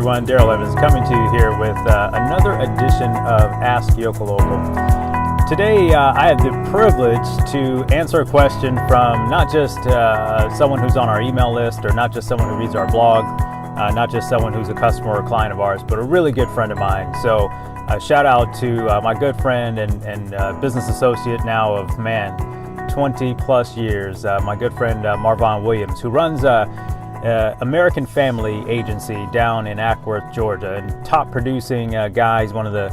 everyone, Daryl Evans coming to you here with another edition of Ask Yokel Local. Today I have the privilege to answer a question from not just someone who's on our email list, or not just someone who reads our blog, not just someone who's a customer or client of ours, but a really good friend of mine. So shout out to my good friend and business associate now of 20 plus years, my good friend Marvon Williams, who runs American Family Agency down in Ackworth, Georgia, and top producing guy. He's one of the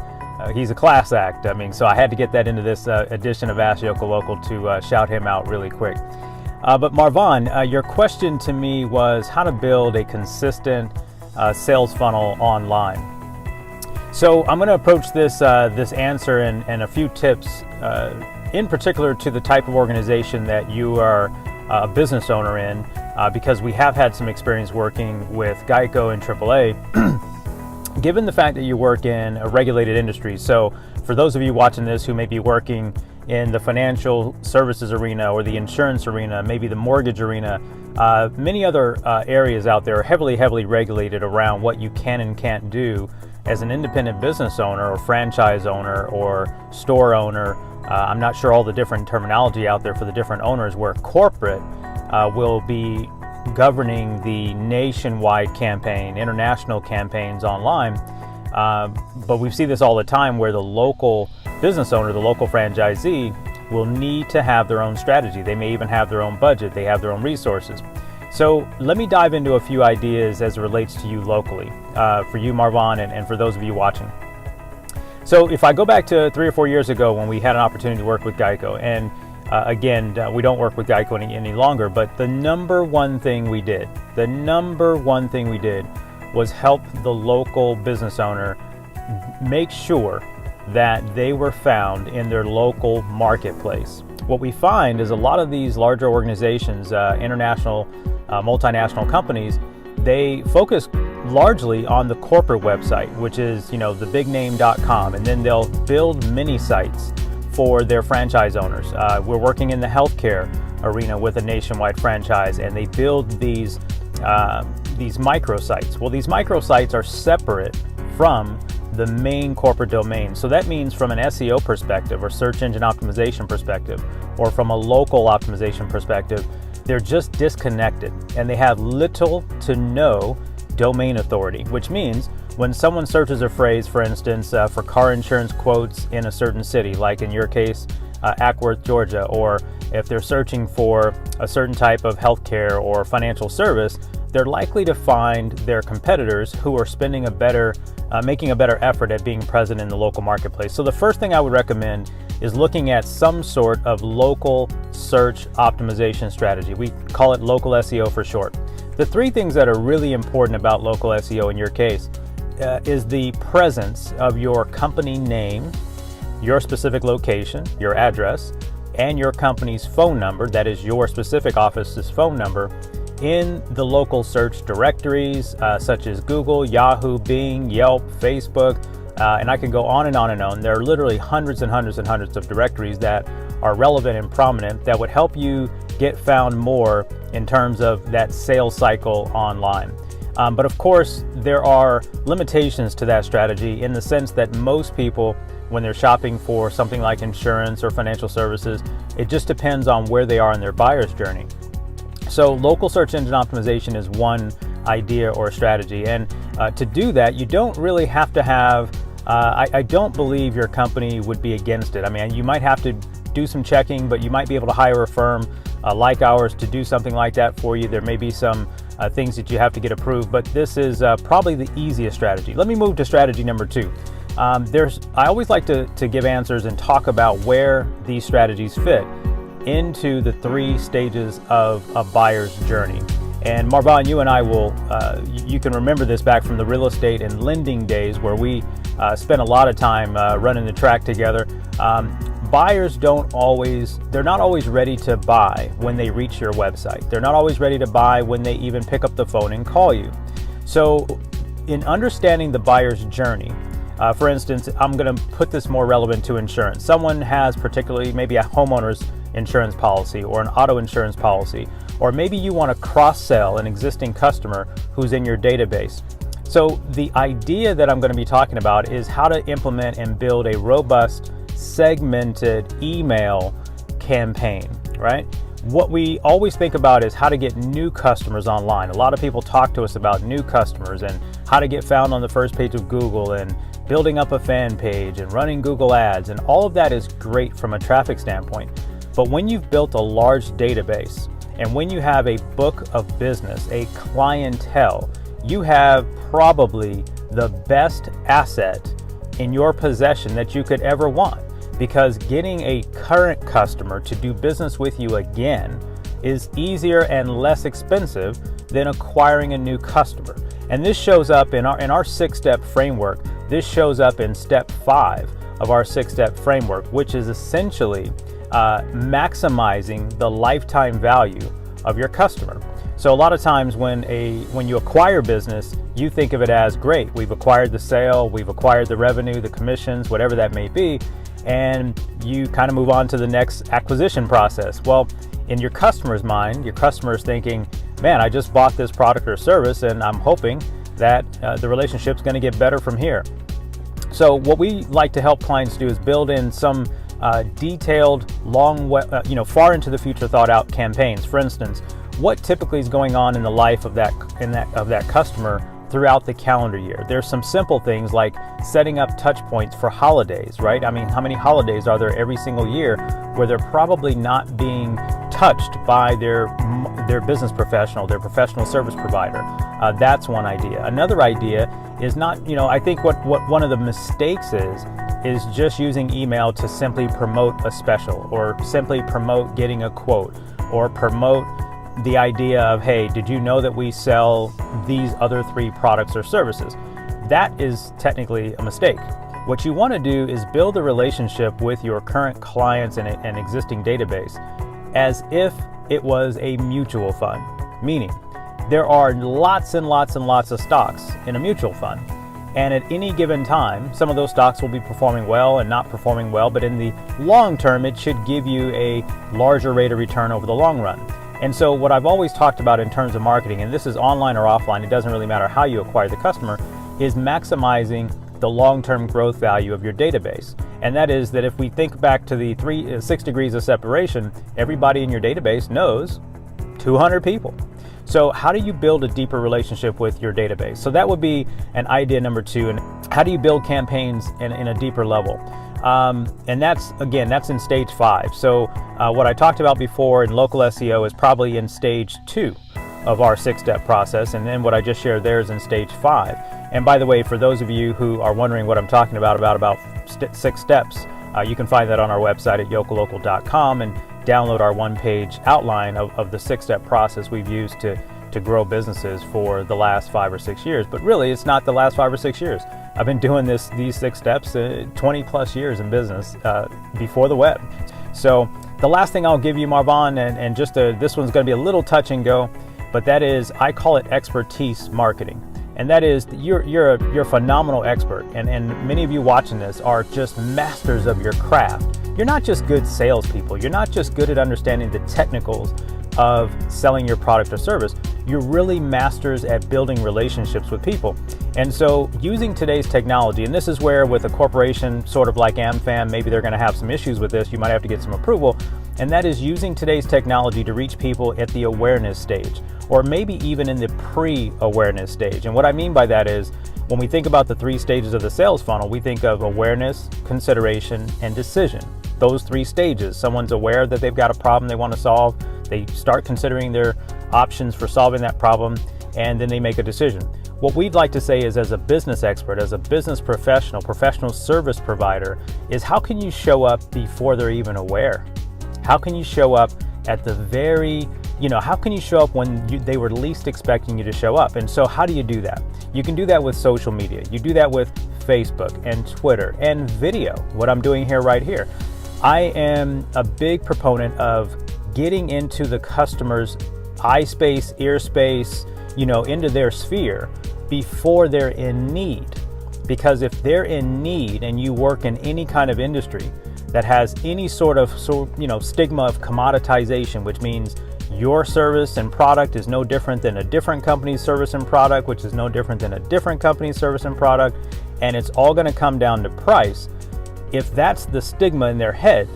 he's a class act. So I had to get that into this edition of Ask Yokel Local to shout him out really quick. But Marvon, your question to me was how to build a consistent sales funnel online. So I'm going to approach this answer and a few tips in particular to the type of organization that you are a business owner in, because we have had some experience working with Geico and AAA, given the fact that you work in a regulated industry. So for those of you watching this who may be working in the financial services arena or the insurance arena, maybe the mortgage arena, many other areas out there are heavily regulated around what you can and can't do as an independent business owner or franchise owner or store owner. I'm not sure all the different terminology out there for the different owners, where corporate will be governing the nationwide campaign, international campaigns online. But we see this all the time where the local business owner, the local franchisee, will need to have their own strategy. They may even have their own budget. They have their own resources. So let me dive into a few ideas as it relates to you locally, for you, Marvon, and for those of you watching. So if I go back to 3 or 4 years ago when we had an opportunity to work with Geico, and again, we don't work with Geico any longer, but the number one thing we did was help the local business owner make sure that they were found in their local marketplace. What we find is a lot of these larger organizations, international, multinational companies, they focus largely on the corporate website, which is, thebigname.com, and then they'll build mini sites for their franchise owners. We're working in the healthcare arena with a nationwide franchise, and they build these microsites. Well, these microsites are separate from the main corporate domain. So that means from an SEO perspective or search engine optimization perspective, or from a local optimization perspective, they're just disconnected, and they have little to no domain authority, which means when someone searches a phrase, for instance, for car insurance quotes in a certain city, like in your case, Ackworth, Georgia, or if they're searching for a certain type of healthcare or financial service, they're likely to find their competitors who are making a better effort at being present in the local marketplace. So the first thing I would recommend is looking at some sort of local search optimization strategy. We call it local SEO for short. The 3 things that are really important about local SEO in your case is the presence of your company name, your specific location, your address, and your company's phone number, that is your specific office's phone number, in the local search directories such as Google, Yahoo, Bing, Yelp, Facebook, and I can go on and on and on. There are literally hundreds and hundreds and hundreds of directories that are relevant and prominent that would help you get found more in terms of that sales cycle online. But of course, there are limitations to that strategy in the sense that most people, when they're shopping for something like insurance or financial services, it just depends on where they are in their buyer's journey. So local search engine optimization is one idea or strategy. And to do that, you don't really have to have, I don't believe your company would be against it. You might have to do some checking, but you might be able to hire a firm like ours to do something like that for you. There may be some things that you have to get approved, but this is probably the easiest strategy. Let me move to strategy number 2. I always like to give answers and talk about where these strategies fit into the 3 stages of a buyer's journey. And Marvon, you and I will, you can remember this back from the real estate and lending days where we spent a lot of time running the track together. Buyers they're not always ready to buy when they reach your website. They're not always ready to buy when they even pick up the phone and call you. So in understanding the buyer's journey, for instance, I'm going to put this more relevant to insurance. Someone has particularly maybe a homeowner's insurance policy or an auto insurance policy, or maybe you want to cross-sell an existing customer who's in your database. So the idea that I'm going to be talking about is how to implement and build a robust segmented email campaign, right? What we always think about is how to get new customers online. A lot of people talk to us about new customers and how to get found on the first page of Google and building up a fan page and running Google ads, and all of that is great from a traffic standpoint. But when you've built a large database and when you have a book of business, a clientele, you have probably the best asset in your possession that you could ever want. Because getting a current customer to do business with you again is easier and less expensive than acquiring a new customer. And this shows up in our 6-step framework. This shows up in step 5 of our 6-step framework, which is essentially maximizing the lifetime value of your customer. So a lot of times when you acquire business, you think of it as, great, we've acquired the sale, we've acquired the revenue, the commissions, whatever that may be, and you kind of move on to the next acquisition process. Well, in your customer's mind, your customer is thinking, man, I just bought this product or service and I'm hoping that the relationship's going to get better from here. So what we like to help clients do is build in some detailed, far into the future thought out campaigns. For instance, what typically is going on in the life of that customer throughout the calendar year. There's some simple things like setting up touch points for holidays, right? I mean, how many holidays are there every single year where they're probably not being touched by their business professional, their professional service provider? That's one idea. Another idea is not, I think what one of the mistakes is just using email to simply promote a special or simply promote getting a quote or promote the idea of, hey, did you know that we sell these other 3 products or services? That is technically a mistake. What you want to do is build a relationship with your current clients and an existing database as if it was a mutual fund, meaning there are lots and lots and lots of stocks in a mutual fund. And at any given time, some of those stocks will be performing well and not performing well, but in the long term, it should give you a larger rate of return over the long run. And so what I've always talked about in terms of marketing, and this is online or offline, it doesn't really matter how you acquire the customer, is maximizing the long-term growth value of your database. And that is that if we think back to the 6 degrees of separation, everybody in your database knows 200 people. So how do you build a deeper relationship with your database? So that would be an idea number 2. And how do you build campaigns in a deeper level? And that's in stage 5. So what I talked about before in local SEO is probably in stage 2 of our 6-step process. And then what I just shared there is in stage 5. And by the way, for those of you who are wondering what I'm talking about 6 steps, you can find that on our website at yokellocal.com and download our 1-page outline of the 6-step process we've used to grow businesses for the last 5 or 6 years. But really, it's not the last 5 or 6 years. I've been doing these 6 steps 20 plus years in business before the web. So the last thing I'll give you, Marvon, and this one's going to be a little touch and go, but that is, I call it expertise marketing. And that is, you're a phenomenal expert, and many of you watching this are just masters of your craft. You're not just good salespeople. You're not just good at understanding the technicals of selling your product or service. You're really masters at building relationships with people. And so using today's technology, and this is where with a corporation sort of like AmFam, maybe they're going to have some issues with this. You might have to get some approval. And that is using today's technology to reach people at the awareness stage, or maybe even in the pre-awareness stage. And what I mean by that is, when we think about the 3 stages of the sales funnel, we think of awareness, consideration, and decision. Those 3 stages. Someone's aware that they've got a problem they want to solve. They start considering their options for solving that problem, and then they make a decision. What we'd like to say is, as a business expert, as a business professional service provider, is how can you show up before they're even aware? How can you show up at the very, how can you show up when they were least expecting you to show up? And so how do you do that? You can do that with social media. You do that with Facebook and Twitter and video, what I'm doing right here. I am a big proponent of getting into the customer's eye space, ear space, into their sphere before they're in need. Because if they're in need and you work in any kind of industry that has any sort of stigma of commoditization, which means Your service and product is no different than a different company's service and product, which is no different than a different company's service and product, and it's all going to come down to price. If that's the stigma in their head,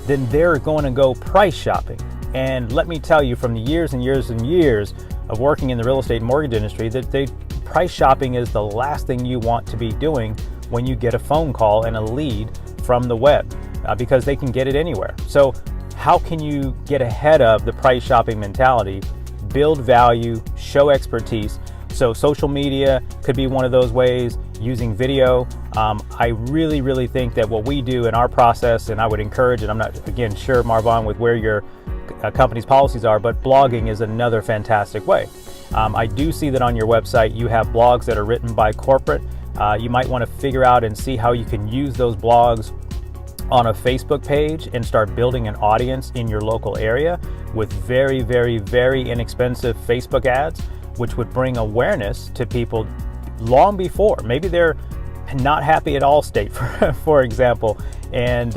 then they're going to go price shopping. And let me tell you, from the years and years and years of working in the real estate and mortgage industry, that price shopping is the last thing you want to be doing when you get a phone call and a lead from the web, because they can get it anywhere. So how can you get ahead of the price shopping mentality, build value, show expertise? So social media could be one of those ways, using video. I really think that what we do in our process, and I would encourage, and I'm not, again, sure, Marvon, with where your company's policies are, but blogging is another fantastic way. I do see that on your website you have blogs that are written by corporate. You might want to figure out and see how you can use those blogs on a Facebook page and start building an audience in your local area with very inexpensive Facebook ads, which would bring awareness to people long before. Maybe they're not happy at Allstate, for example, and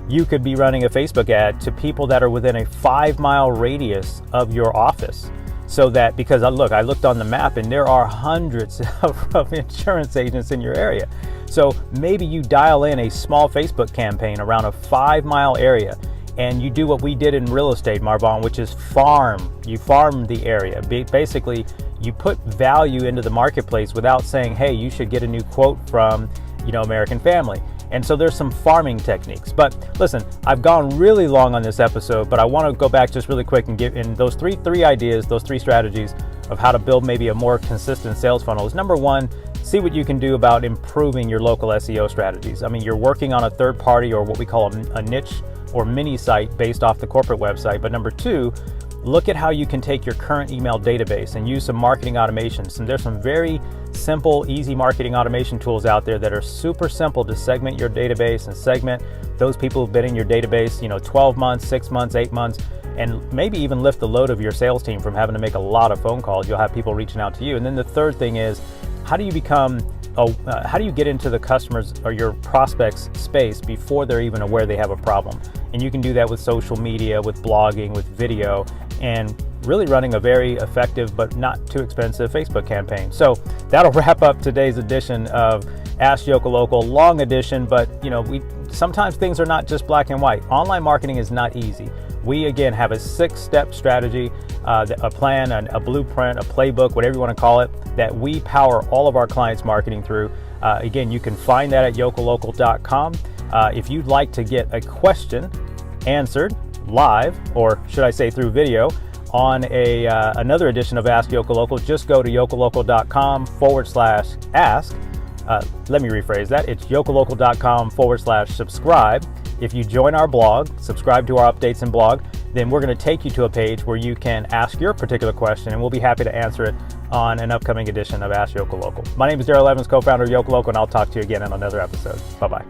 you could be running a Facebook ad to people that are within a 5-mile radius of your office. So that, because I looked on the map and there are hundreds of insurance agents in your area. So maybe you dial in a small Facebook campaign around a 5-mile area, and you do what we did in real estate, Marvon, which is you farm the area. Basically, you put value into the marketplace without saying, hey, you should get a new quote from, American Family. And so there's some farming techniques. But listen, I've gone really long on this episode, but I want to go back just really quick and give in those three ideas, those three strategies of how to build maybe a more consistent sales funnel. Is number one, see what you can do about improving your local SEO strategies. I mean, you're working on a third party, or what we call a niche or mini site based off the corporate website. But number two, look at how you can take your current email database and use some marketing automations. And there's some very simple, easy marketing automation tools out there that are super simple to segment your database and segment those people who've been in your database, 12 months, 6 months, 8 months, and maybe even lift the load of your sales team from having to make a lot of phone calls. You'll have people reaching out to you. And then the third thing is, how do you get into the customers or your prospects space before they're even aware they have a problem? And you can do that with social media, with blogging, with video, and really running a very effective but not too expensive Facebook campaign. So that'll wrap up today's edition of Ask Yokel Local, long edition, but sometimes things are not just black and white. Online marketing is not easy. We, again, have a 6-step strategy, a plan, a blueprint, a playbook, whatever you want to call it, that we power all of our clients' marketing through. Again, you can find that at yokellocal.com. If you'd like to get a question answered live, or should I say through video, on another edition of Ask Yokel Local, just go to yokellocal.com/ask. Let me rephrase that. It's yokellocal.com/subscribe. If you join our blog, subscribe to our updates and blog, then we're going to take you to a page where you can ask your particular question, and we'll be happy to answer it on an upcoming edition of Ask Yokel Local. My name is Daryl Evans, co-founder of Yokel Local, and I'll talk to you again in another episode. Bye-bye.